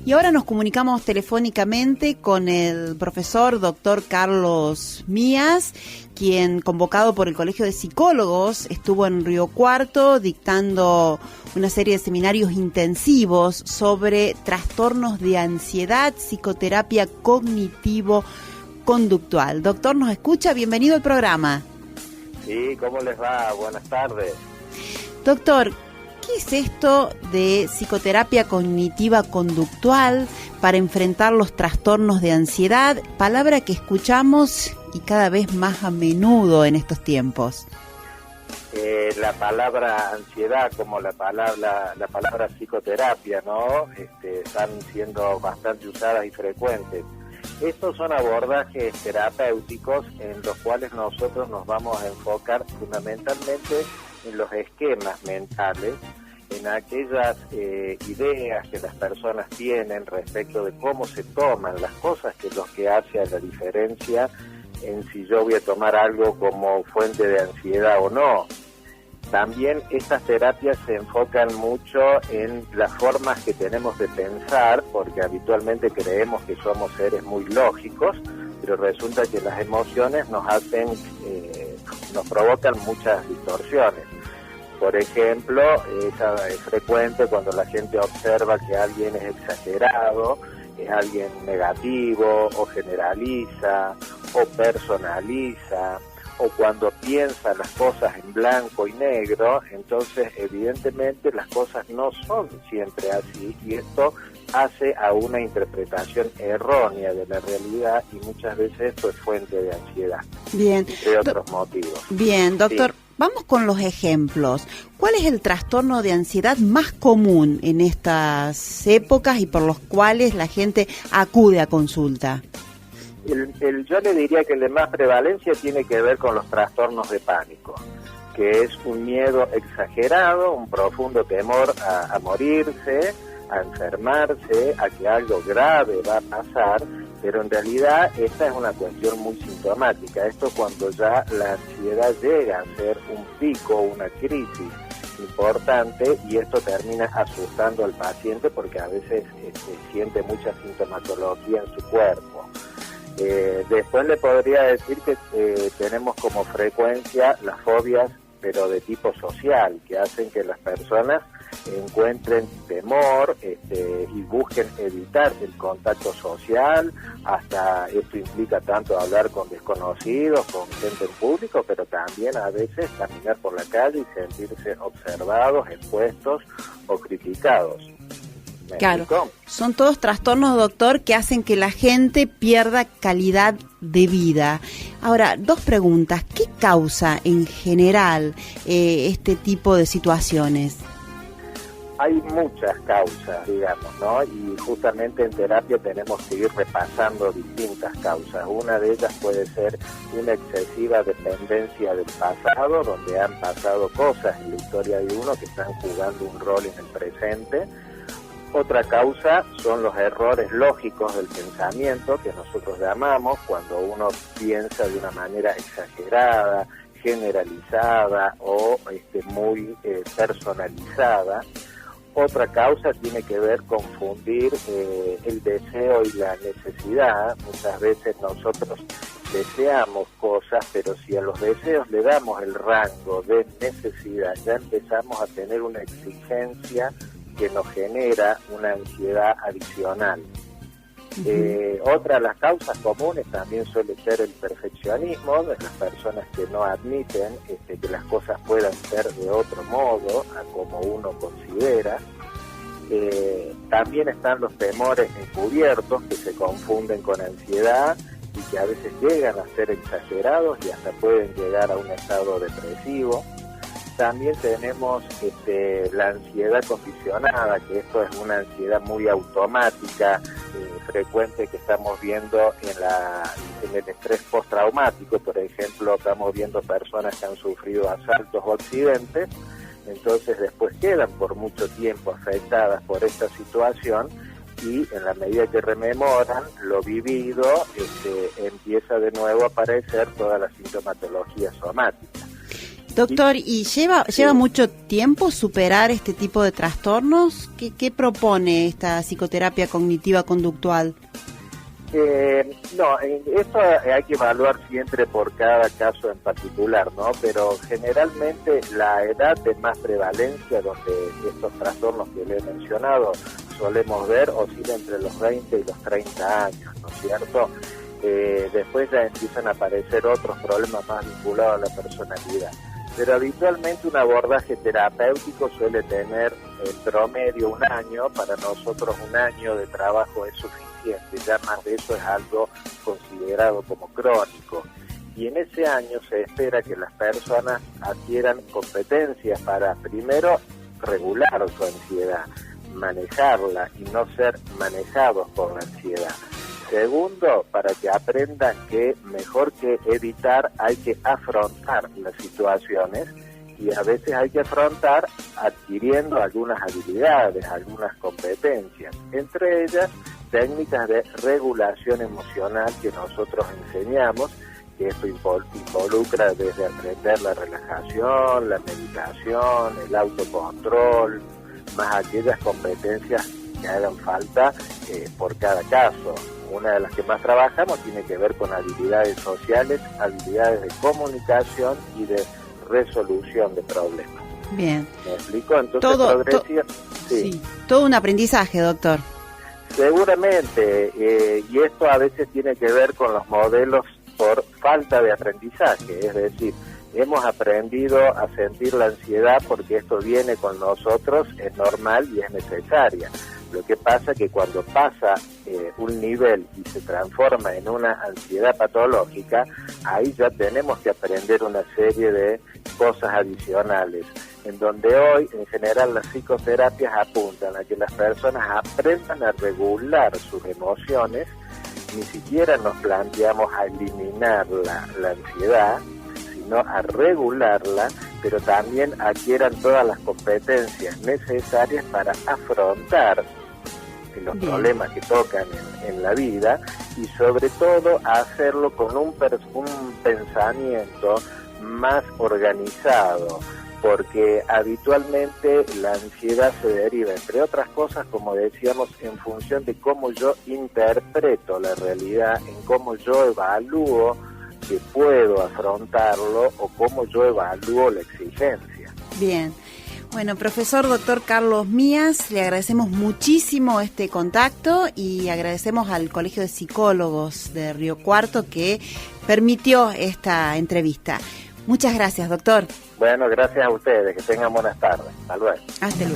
Y ahora nos comunicamos telefónicamente con el profesor doctor Carlos Mías, quien, convocado por el Colegio de Psicólogos, estuvo en Río Cuarto dictando una serie de seminarios intensivos sobre trastornos de ansiedad, psicoterapia cognitivo-conductual. Doctor, ¿nos escucha? Bienvenido al programa. Sí, ¿cómo les va? Buenas tardes. Doctor, ¿qué es esto de psicoterapia cognitiva conductual para enfrentar los trastornos de ansiedad? Palabra que escuchamos y cada vez más a menudo en estos tiempos. La palabra ansiedad como la palabra psicoterapia, ¿no? Están siendo bastante usadas y frecuentes. Estos son abordajes terapéuticos en los cuales nosotros nos vamos a enfocar fundamentalmente en los esquemas mentales, en aquellas ideas que las personas tienen respecto de cómo se toman las cosas, que es lo que hace a la diferencia en si yo voy a tomar algo como fuente de ansiedad o no. También estas terapias se enfocan mucho en las formas que tenemos de pensar, porque habitualmente creemos que somos seres muy lógicos, pero resulta que las emociones nos provocan muchas distorsiones. Por ejemplo, es frecuente cuando la gente observa que alguien es exagerado, es alguien negativo, o generaliza, o personaliza, o cuando piensa las cosas en blanco y negro, entonces evidentemente las cosas no son siempre así, y esto hace a una interpretación errónea de la realidad, y muchas veces esto es fuente de ansiedad. Bien. Entre otros motivos. Bien, doctor. Sí. Vamos con los ejemplos. ¿Cuál es el trastorno de ansiedad más común en estas épocas y por los cuales la gente acude a consulta? Yo le diría que el de más prevalencia tiene que ver con los trastornos de pánico, que es un miedo exagerado, un profundo temor a morirse, a enfermarse, a que algo grave va a pasar, pero en realidad esta es una cuestión muy sintomática. Esto cuando ya la ansiedad llega a ser un pico, una crisis importante, y esto termina asustando al paciente porque a veces siente mucha sintomatología en su cuerpo. Después le podría decir que tenemos como frecuencia las fobias, pero de tipo social, que hacen que las personas encuentren temor y busquen evitar el contacto social. Hasta esto implica tanto hablar con desconocidos, con gente en público, pero también a veces caminar por la calle y sentirse observados, expuestos o criticados. Claro, son todos trastornos, doctor, que hacen que la gente pierda calidad de vida. Ahora, dos preguntas. ¿Qué causa en general este tipo de situaciones? Hay muchas causas, digamos, ¿no? Y justamente en terapia tenemos que ir repasando distintas causas. Una de ellas puede ser una excesiva dependencia del pasado, donde han pasado cosas en la historia de uno que están jugando un rol en el presente. Otra causa son los errores lógicos del pensamiento, que nosotros llamamos cuando uno piensa de una manera exagerada, generalizada o muy personalizada. Otra causa tiene que ver con confundir el deseo y la necesidad. Muchas veces nosotros deseamos cosas, pero si a los deseos le damos el rango de necesidad, ya empezamos a tener una exigencia que nos genera una ansiedad adicional. Otra de las causas comunes también suele ser el perfeccionismo de las personas que no admiten que las cosas puedan ser de otro modo a como uno considera. También están los temores encubiertos que se confunden con ansiedad y que a veces llegan a ser exagerados y hasta pueden llegar a un estado depresivo. También tenemos la ansiedad condicionada, que esto es una ansiedad muy automática, frecuente, que estamos viendo en el estrés postraumático. Por ejemplo, estamos viendo personas que han sufrido asaltos o accidentes, entonces después quedan por mucho tiempo afectadas por esta situación, y en la medida que rememoran lo vivido, empieza de nuevo a aparecer toda la sintomatología somática. Doctor, ¿y lleva mucho tiempo superar este tipo de trastornos? ¿Qué propone esta psicoterapia cognitiva conductual? No, esto hay que evaluar siempre por cada caso en particular, ¿no? Pero generalmente la edad de más prevalencia donde estos trastornos que le he mencionado solemos ver oscila entre los 20 y los 30 años, ¿no es cierto? Después ya empiezan a aparecer otros problemas más vinculados a la personalidad. Pero habitualmente un abordaje terapéutico suele tener en promedio 1 año. Para nosotros 1 año de trabajo es suficiente, ya más de eso es algo considerado como crónico. Y en ese año se espera que las personas adquieran competencias para, primero, regular su ansiedad, manejarla y no ser manejados por la ansiedad. Segundo, para que aprendan que mejor que evitar hay que afrontar las situaciones, y a veces hay que afrontar adquiriendo algunas habilidades, algunas competencias, entre ellas técnicas de regulación emocional que nosotros enseñamos, que esto involucra desde aprender la relajación, la meditación, el autocontrol, más aquellas competencias que hagan falta por cada caso. Una de las que más trabajamos tiene que ver con habilidades sociales, habilidades de comunicación y de resolución de problemas. Bien. ¿Me explico? Entonces, sí, todo un aprendizaje, doctor. Seguramente, y esto a veces tiene que ver con los modelos por falta de aprendizaje, es decir, hemos aprendido a sentir la ansiedad porque esto viene con nosotros, es normal y es necesaria. Lo que pasa es que cuando pasa un nivel y se transforma en una ansiedad patológica, ahí ya tenemos que aprender una serie de cosas adicionales, en donde hoy en general las psicoterapias apuntan a que las personas aprendan a regular sus emociones. Ni siquiera nos planteamos a eliminar la ansiedad, sino a regularla, pero también adquieran todas las competencias necesarias para afrontar los problemas que tocan en la vida, y sobre todo a hacerlo con un pensamiento más organizado, porque habitualmente la ansiedad se deriva, entre otras cosas, como decíamos, en función de cómo yo interpreto la realidad, en cómo yo evalúo que puedo afrontarlo o cómo yo evalúo la exigencia. Bien. Bueno, profesor doctor Carlos Mías, le agradecemos muchísimo este contacto y agradecemos al Colegio de Psicólogos de Río Cuarto que permitió esta entrevista. Muchas gracias, doctor. Bueno, gracias a ustedes, que tengan buenas tardes. Hasta luego. Hasta luego.